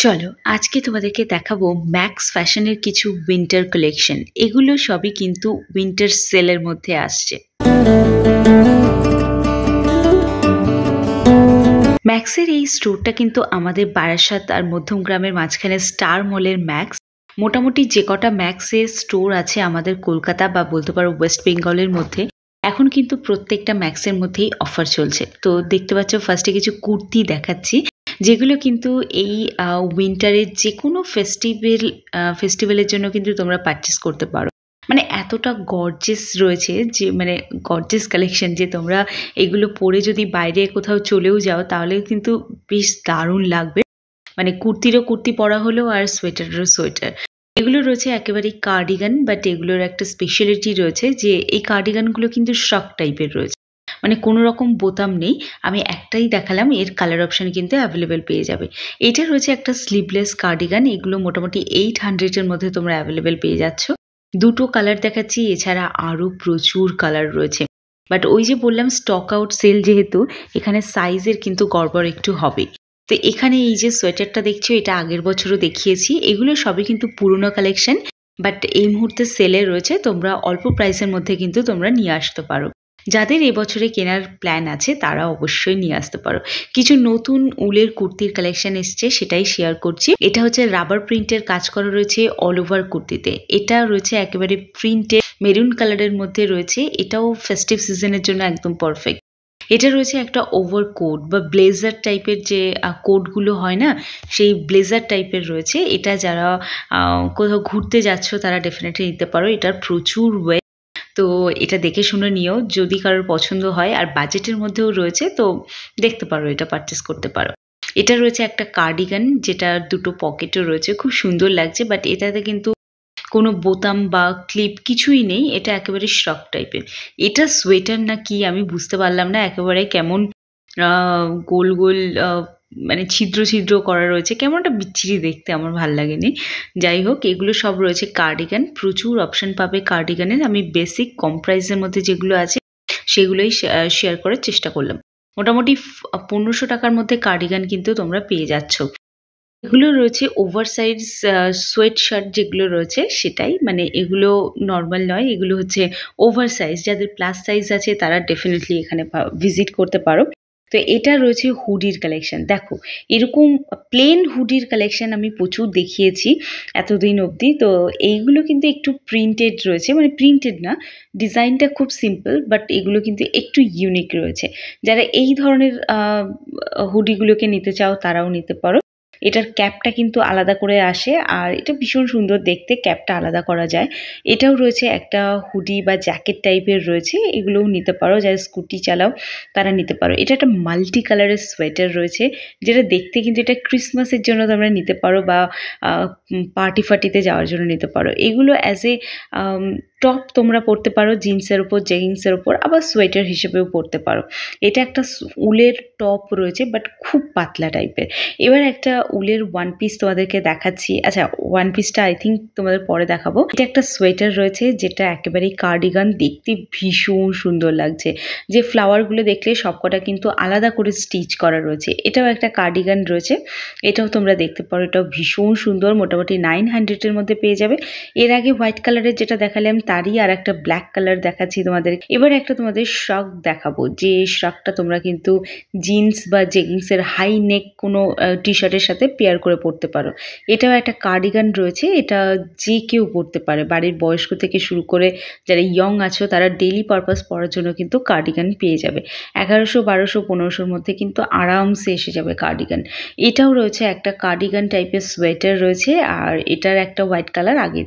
চলো আজকে তোমাদেরকে দেখাবো ম্যাক্স ফ্যাশনের কিছু উইন্টার কালেকশন। এগুলো সবই কিন্তু উইন্টার সেলের মধ্যে আসছে। ম্যাক্সের এই স্টোরটা কিন্তু আমাদের বারাসাত আর মধ্যমগ্রামের মাঝখানে স্টার মলের ম্যাক্স। মোটামুটি যে কটা ম্যাক্সের স্টোর আছে আমাদের কলকাতা বা বলতে পারো ওয়েস্ট বেঙ্গলের মধ্যে, এখন কিন্তু প্রত্যেকটা ম্যাক্সের মধ্যেই অফার চলছে। তো দেখতে পাচ্ছ ফার্স্টে কিছু কুর্তি দেখাচ্ছি, যেগুলো কিন্তু এই উইন্টারের যে কোনো ফেস্টিভ্যালের জন্য কিন্তু তোমরা পারচেস করতে পারো। মানে এতটা গর্জেস রয়েছে যে মানে গর্জেস কালেকশন যে তোমরা এগুলো পরে যদি বাইরে কোথাও চলেও যাও তাহলে কিন্তু বেশ দারুণ লাগবে। মানে কুর্তিরও কুর্তি পরা হলো আর সোয়েটারেরও সোয়েটার। এগুলো রয়েছে একেবারেই কার্ডিগান, বাট এগুলোর একটা স্পেশালিটি রয়েছে যে এই কার্ডিগানগুলো কিন্তু শক টাইপের রয়েছে, মানে কোনো রকম বোতাম নেই। আমি একটাই দেখালাম, এর কালার অপশন কিন্তু অ্যাভেলেবেল পেয়ে যাবে। এটা রয়েছে একটা স্লিভলেস কার্ডিগান, এগুলো মোটামুটি 800-এর মধ্যে তোমরা অ্যাভেলেবেল পেয়ে যাচ্ছ। দুটো কালার দেখাচ্ছি, এছাড়া আরও প্রচুর কালার রয়েছে। বাট ওই যে বললাম স্টক আউট সেল, যেহেতু এখানে সাইজের কিন্তু গড়বড় একটু হবে। তো এখানে এই যে সোয়েটারটা দেখছো, এটা আগের বছরও দেখিয়েছি। এগুলো সবই কিন্তু পুরনো কালেকশন, বাট এই মুহূর্তে সেলে রয়েছে। তোমরা অল্প প্রাইসের মধ্যে কিন্তু তোমরা নিয়ে আসতে পারো। যাদের এবছরে কেনার প্ল্যান আছে তারা অবশ্যই নিয়ে আসতে পারো। কিছু নতুন উলের কুর্তির কালেকশন এসছে, সেটাই শেয়ার করছি। এটা হচ্ছে রাবার প্রিন্টের কাজ করা রয়েছে অল ওভার কুর্তিতে। এটা রয়েছে একেবারে প্রিন্টেড মেরুন কালারের মধ্যে রয়েছে। এটাও ফেস্টিভ সিজনের জন্য একদম পারফেক্ট। এটা রয়েছে একটা ওভার কোট বা ব্লেজার টাইপের, যে কোটগুলো হয় না, সেই ব্লেজার টাইপের রয়েছে। এটা যারা কোথাও ঘুরতে যাচ্ছ তারা ডেফিনেটলি নিতে পারো। এটার প্রচুর ওয়েট, তো এটা দেখে শুনে নিও যদি কারোর পছন্দ হয়। আর বাজেটের মধ্যেও রয়েছে, তো দেখতে পারো, এটা পারচেস করতে পারো। এটা রয়েছে একটা কার্ডিগান, যেটা দুটো পকেটও রয়েছে, খুব সুন্দর লাগছে। বাট এটাতে কিন্তু কোনো বোতাম বা ক্লিপ কিছুই নেই, এটা একেবারে শ্রক টাইপের। এটা সোয়েটার না কি আমি বুঝতে পারলাম না, একেবারে কেমন গোল গোল মানে ছিদ্র ছিদ্র করা রয়েছে, কেমন একটা বিচ্ছিরি দেখতে, আমার ভাল লাগেনি। যাই হোক, এগুলো সব রয়েছে কার্ডিগান। প্রচুর অপশন পাবে কার্ডিগানের। আমি বেসিক কম প্রাইসের মধ্যে যেগুলো আছে সেগুলোই শেয়ার করার চেষ্টা করলাম। মোটামুটি 1500 টাকার মধ্যে কার্ডিগান কিন্তু তোমরা পেয়ে যাচ্ছ। এগুলো রয়েছে ওভার সাইজ সোয়েট শার্ট, যেগুলো রয়েছে সেটাই, মানে এগুলো নর্মাল নয়, এগুলো হচ্ছে ওভার সাইজ। যাদের প্লাস সাইজ আছে তারা ডেফিনেটলি এখানে ভিজিট করতে পারো। তো এটা রয়েছে হুডির কালেকশন। দেখো, এরকম প্লেন হুডির কালেকশন আমি প্রচুর দেখিয়েছি এতদিন অবধি। তো এইগুলো কিন্তু একটু প্রিন্টেড রয়েছে, মানে প্রিন্টেড না, ডিজাইনটা খুব সিম্পল, বাট এগুলো কিন্তু একটু ইউনিক রয়েছে। যারা এই ধরনের হুডিগুলোকে নিতে চাও তারাও নিতে পারো। এটার ক্যাপটা কিন্তু আলাদা করে আসে, আর এটা ভীষণ সুন্দর দেখতে, ক্যাপটা আলাদা করা যায়। এটাও রয়েছে একটা হুডি বা জ্যাকেট টাইপের রয়েছে, এগুলোও নিতে পারো। যারা স্কুটি চালাও তারা নিতে পারো। এটা একটা মাল্টি কালারের সোয়েটার রয়েছে, যেটা দেখতে কিন্তু এটা ক্রিসমাসের জন্য তোমরা নিতে পারো বা পার্টি ফার্টিতে যাওয়ার জন্য নিতে পারো। এগুলো অ্যাজ এ টপ তোমরা পরতে পারো, জিন্সের ওপর, জেগিংসের ওপর, আবার সোয়েটার হিসেবেও পরতে পারো। এটা একটা উলের টপ রয়েছে, বাট খুব পাতলা টাইপের। এবার একটা উলের ওয়ান পিস তোমাদেরকে দেখাচ্ছি। আচ্ছা, ওয়ান পিসটা আই থিঙ্ক তোমাদের পরে দেখাবো। এটা একটা সোয়েটার রয়েছে, যেটা একেবারেই কার্ডিগান, দেখতে ভীষণ সুন্দর লাগছে। যে ফ্লাওয়ারগুলো দেখলে সবকটা কিন্তু আলাদা করে স্টিচ করা রয়েছে। এটাও একটা কার্ডিগান রয়েছে, এটাও তোমরা দেখতে পারো। এটাও ভীষণ সুন্দর, মোটামুটি 900-এর মধ্যে পেয়ে যাবে। এর আগে হোয়াইট কালারের যেটা দেখালাম তারই আর একটা ব্ল্যাক কালার দেখাচ্ছি তোমাদের। এবার একটা তোমাদের শ্রাগ দেখাবো, যে শ্রাগটা তোমরা কিন্তু জিন্স বা জেগিংসের হাই নেক কোনো টি শার্টের সাথে পেয়ার করে পরতে পারো। এটাও একটা কার্ডিগান রয়েছে, এটা যে কেউ পরতে পারে, বাড়ির বয়স্ক থেকে শুরু করে যারা ইয়ং আছো তারা ডেইলি পারপাস পরার জন্য কিন্তু কার্ডিগান পেয়ে যাবে। 1100, 1200, 1500-র মধ্যে কিন্তু আরামসে এসে যাবে কার্ডিগান। এটাও রয়েছে একটা কার্ডিগান টাইপের সোয়েটার রয়েছে, আর এটার একটা হোয়াইট কালার আগে